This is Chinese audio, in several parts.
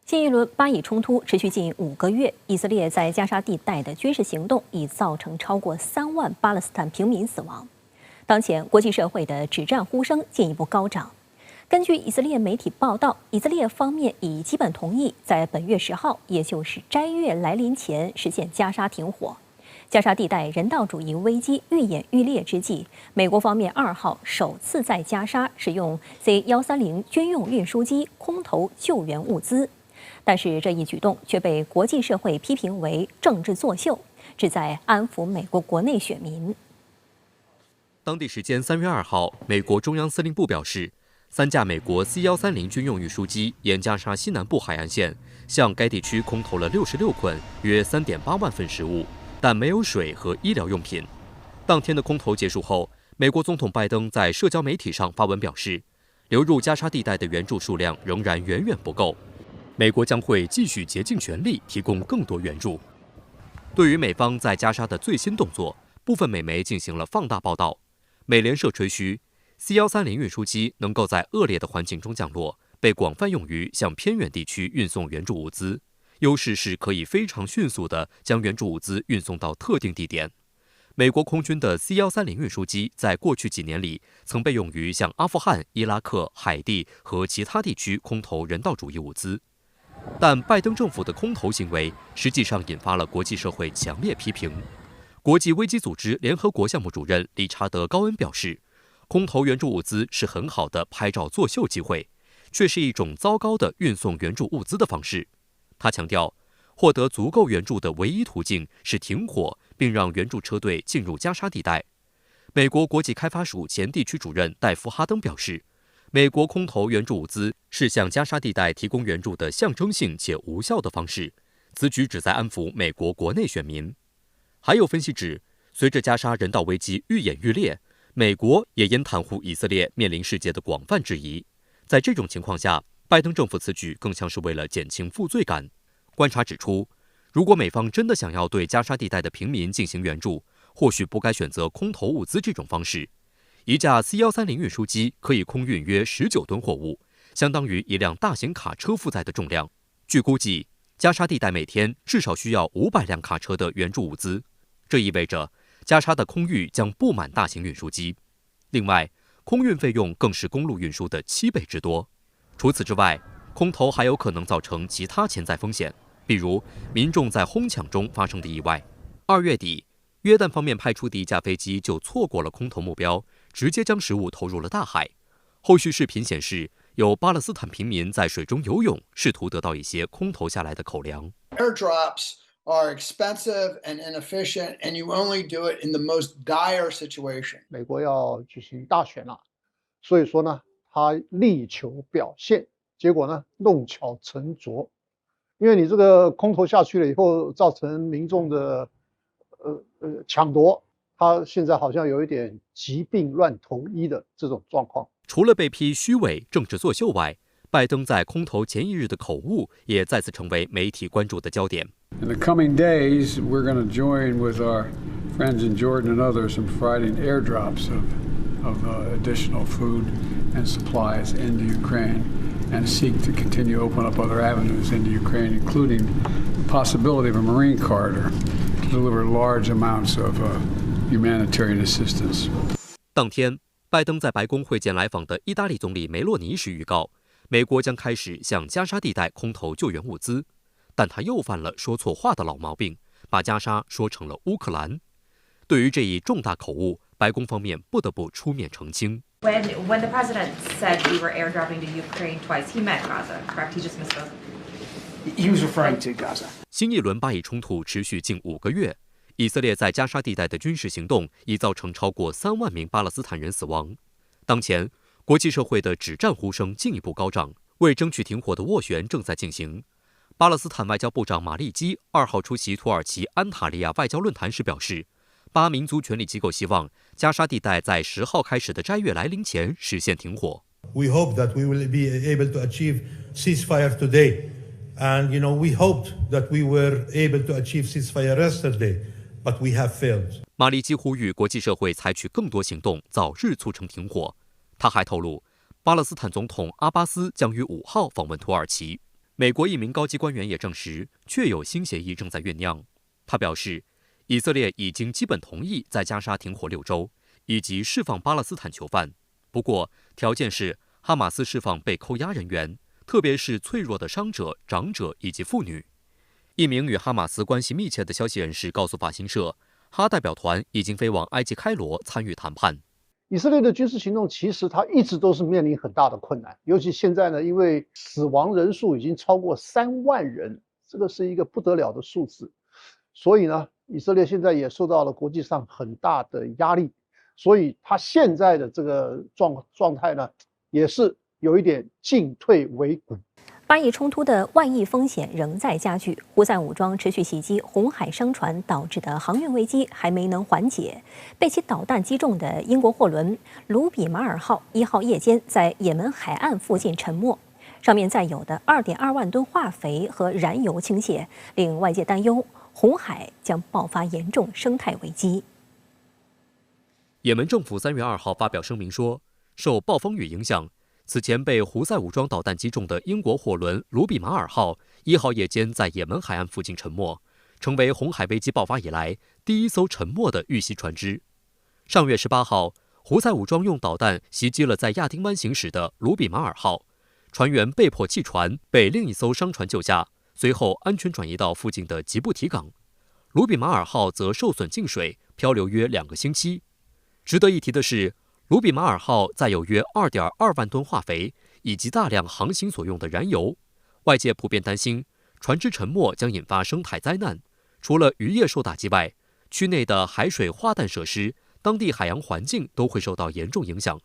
新一轮巴以冲突持续近5个月，以色列在加沙地带的军事行动已造成超过3万巴勒斯坦平民死亡。当前，国际社会的止战呼声进一步高涨。根据以色列媒体报道，以色列方面已基本同意在本月10号，也就是斋月来临前实现加沙停火。加沙地带人道主义危机愈演愈烈之际，美国方面2号首次在加沙使用 C-130军用运输机空投救援物资。但是这一举动却被国际社会批评为政治作秀，旨在安抚美国国内选民。当地时间3月2号，美国中央司令部表示，3架美国 C-130军用运输机沿加沙西南部海岸线向该地区空投了66捆约3.8万份食物，但没有水和医疗用品。当天的空投结束后，美国总统拜登在社交媒体上发文表示，流入加沙地带的援助数量仍然远远不够。美国将会继续竭尽全力提供更多援助。对于美方在加沙的最新动作，部分美媒进行了放大报道。美联社吹嘘 C-130运输机能够在恶劣的环境中降落，被广泛用于向偏远地区运送援助物资。优势是可以非常迅速地将援助物资运送到特定地点。美国空军的 C-130运输机在过去几年里曾被用于向阿富汗、伊拉克、海地和其他地区空投人道主义物资。但拜登政府的空投行为实际上引发了国际社会强烈批评。国际危机组织联合国项目主任理查德·高恩表示，空投援助物资是很好的拍照作秀机会，却是一种糟糕的运送援助物资的方式。他强调，获得足够援助的唯一途径是停火，并让援助车队进入加沙地带。美国国际开发署前地区主任戴夫·哈登表示，美国空投援助物资是向加沙地带提供援助的象征性且无效的方式，此举旨在安抚美国国内选民。还有分析指，随着加沙人道危机愈演愈烈，美国也因袒护以色列面临世界的广泛质疑。在这种情况下，拜登政府此举更像是为了减轻负罪感。观察指出，如果美方真的想要对加沙地带的平民进行援助，或许不该选择空投物资这种方式。一架 C-130运输机可以空运约19吨货物，相当于一辆大型卡车负载的重量。据估计，加沙地带每天至少需要500辆卡车的援助物资，这意味着加沙的空域将布满大型运输机。另外，空运费用更是公路运输的7倍之多。除此之外，空投还有可能造成其他潜在风险，比如民众在哄抢中发生的意外。2月底，约旦方面派出的一架飞机就错过了空投目标，直接将食物投入了大海。后续视频显示，有巴勒斯坦平民在水中游泳，试图得到一些空投下来的口粮。Airdrops are expensive and inefficient, and you only do it in the most dire situation. 美国要举行大选了，所以说呢，他力求表现，结果呢，弄巧成拙。因为你这个空投下去了以后，造成民众的抢夺，他现在好像有一点疾病乱投医的这种状况。除了被批虚伪、政治作秀外，拜登在空投前一日的口误也再次成为媒体关注的焦点。In the coming days, we're going to join with our friends in Jordan and others in providing airdrops of additional food and supplies into Ukraine, and seek to continue to open up other avenues into Ukraine, including the possibility of a marine corridor to deliver large amounts of humanitarian assistance. 当天，拜登在白宫会见来访的意大利总理梅洛尼时预告，美国将开始向加沙地带空投救援物资，但他又犯了说错话的老毛病，把加沙说成了乌克兰。对于这一重大口误，白宫方面不得不出面澄清。When the president said we were airdropping to Ukraine twice, he meant Gaza, correct? He just misspoke. He was referring to Gaza. 新一轮巴以冲突持续近5个月，以色列在加沙地带的军事行动已造成超过3万名巴勒斯坦人死亡。当前，国际社会的止战呼声进一步高涨，为争取停火的斡旋正在进行。巴勒斯坦外交部长马利基2号出席土耳其安塔利亚外交论坛时表示，巴民族权力机构希望加沙地带在10号开始的斋月来临前实现停火。We hope that we will be able to achieve ceasefire today, and we hoped that we were able to achieve ceasefire yesterday, but we have failed. 马利基呼吁国际社会采取更多行动，早日促成停火。他还透露，巴勒斯坦总统阿巴斯将于5号访问土耳其。美国一名高级官员也证实，确有新协议正在酝酿。他表示，以色列已经基本同意在加沙停火6周，以及释放巴勒斯坦囚犯。不过，条件是哈马斯释放被扣押人员，特别是脆弱的伤者、长者以及妇女。一名与哈马斯关系密切的消息人士告诉法新社，哈代表团已经飞往埃及开罗参与谈判。以色列的军事行动其实它一直都是面临很大的困难，尤其现在呢，因为死亡人数已经超过3万人，这个是一个不得了的数字，所以呢，以色列现在也受到了国际上很大的压力，所以它现在的这个状态呢，也是有一点进退维谷。巴以冲突的外溢风险仍在加剧，胡塞武装持续袭击红海商船导致的航运危机还没能缓解。被其导弹击中的英国货轮卢比马尔号1号夜间在也门海岸附近沉没，上面载有的2.2万吨化肥和燃油倾泻，令外界担忧红海将爆发严重生态危机。也门政府3月2号发表声明说，受暴风雨影响，此前被胡塞武装导弹击中的英国货轮卢比马尔号1号夜间在也门海岸附近沉没，成为红海危机爆发以来第一艘沉没的遇袭船只。上月18号，胡塞武装用导弹袭击了在亚丁湾行驶的卢比马尔号，船员被迫弃船，被另一艘商船救下，随后安全转移到附近的吉布提港。卢比马尔号则受损进水，漂流约2个星期。值得一提的是，卢比马尔号载有约2.2万吨化肥以及大量航行所用的燃油，外界普遍担心船只沉没将引发生态灾难。除了渔业受打击外，区内的海水化淡设施、当地海洋环境都会受到严重影响。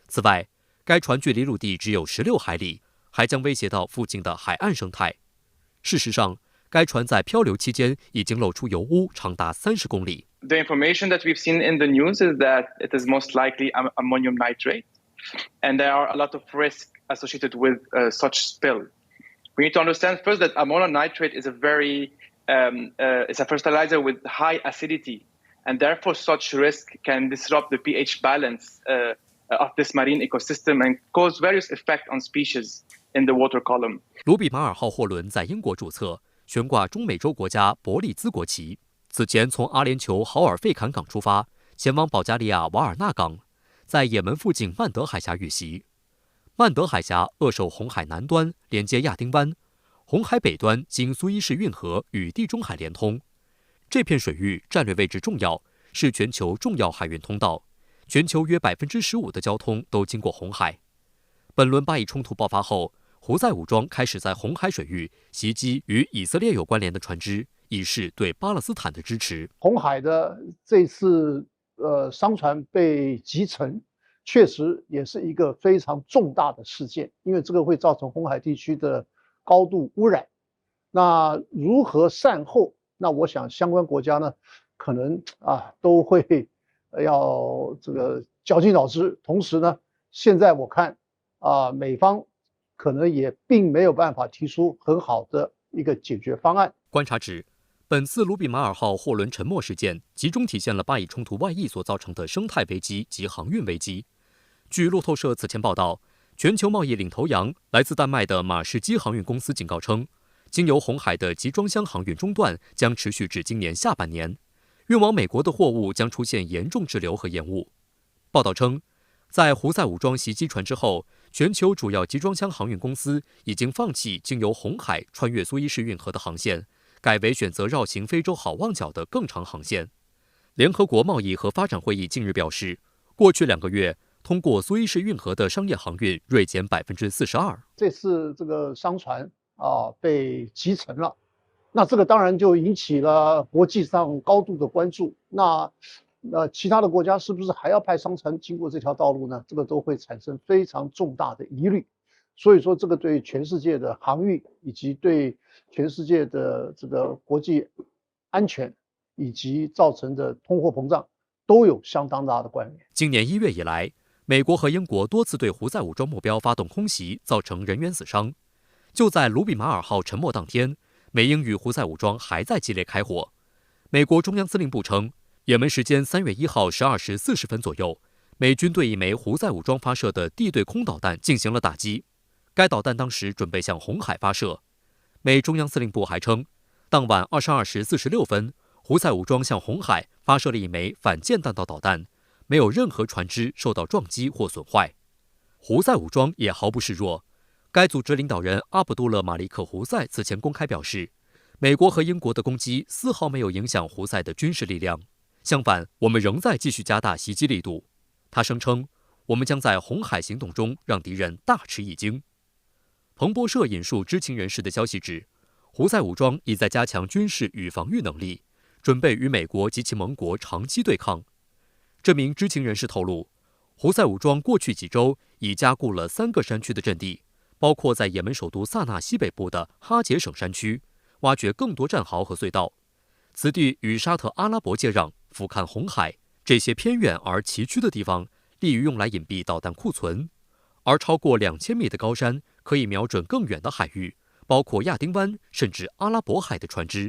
此外，该船距离陆地只有16海里，还将威胁到附近的海岸生态。事实上，该船在漂流期间已经漏出油污长达30公里。The information that we've seen in the news is that it is most likely ammonium nitrate, and there are a lot of risks associated with such spill. We need to understand first that ammonium nitrate is it's a fertilizer with high acidity, and therefore such risk can disrupt the pH balance of this marine ecosystem and cause various effects on species in the water column. 卢比马尔号货轮在英国注册，悬挂中美洲国家伯利兹国旗。此前从阿联酋豪尔费坎港出发，前往保加利亚瓦尔纳港，在也门附近曼德海峡遇袭。曼德海峡扼守红海南端，连接亚丁湾；红海北端经苏伊士运河与地中海连通。这片水域战略位置重要，是全球重要海运通道，全球约15%的交通都经过红海。本轮巴以冲突爆发后，胡塞武装开始在红海水域袭击与以色列有关联的船只，以示对巴勒斯坦的支持。红海的这次商船被击沉，确实也是一个非常重大的事件，因为这个会造成红海地区的高度污染。那如何善后？那我想相关国家呢，可能都会要这个绞尽脑汁。同时呢，现在我看美方可能也并没有办法提出很好的一个解决方案。观察指，本次卢比马尔号货轮沉没事件集中体现了巴以冲突外溢所造成的生态危机及航运危机。据路透社此前报道，全球贸易领头羊来自丹麦的马士基航运公司警告称，经由红海的集装箱航运中断将持续至今年下半年，运往美国的货物将出现严重滞留和延误。报道称，在胡塞武装袭击船之后，全球主要集装箱航运公司已经放弃经由红海穿越苏伊士运河的航线，改为选择绕行非洲好望角的更长航线。联合国贸易和发展会议近日表示，过去2个月通过苏伊士运河的商业航运锐减42%。这次这个商船被击沉了，那这个当然就引起了国际上高度的关注。那其他的国家是不是还要派商船经过这条道路呢？这个都会产生非常重大的疑虑。所以说，这个对全世界的航运以及对全世界的这个国际安全以及造成的通货膨胀都有相当大的关联。今年1月以来，美国和英国多次对胡塞武装目标发动空袭，造成人员死伤。就在卢比马尔号沉没当天，美英与胡塞武装还在激烈开火。美国中央司令部称，也门时间3月1号12时40分左右，美军对一枚胡塞武装发射的地对空导弹进行了打击。该导弹当时准备向红海发射，美中央司令部还称，当晚22时46分，胡塞武装向红海发射了一枚反舰弹道导弹，没有任何船只受到撞击或损坏。胡塞武装也毫不示弱，该组织领导人阿卜杜勒·马利克·胡塞此前公开表示，美国和英国的攻击丝毫没有影响胡塞的军事力量，相反，我们仍在继续加大袭击力度。他声称，我们将在红海行动中让敌人大吃一惊。彭博社引述知情人士的消息指，胡塞武装已在加强军事与防御能力，准备与美国及其盟国长期对抗。这名知情人士透露，胡塞武装过去几周已加固了3个山区的阵地，包括在也门首都萨那西北部的哈杰省山区，挖掘更多战壕和隧道。此地与沙特阿拉伯接壤，俯瞰红海，这些偏远而崎岖的地方利于用来隐蔽导弹库存，而超过2000米的高山可以瞄准更远的海域，包括亚丁湾甚至阿拉伯海的船只。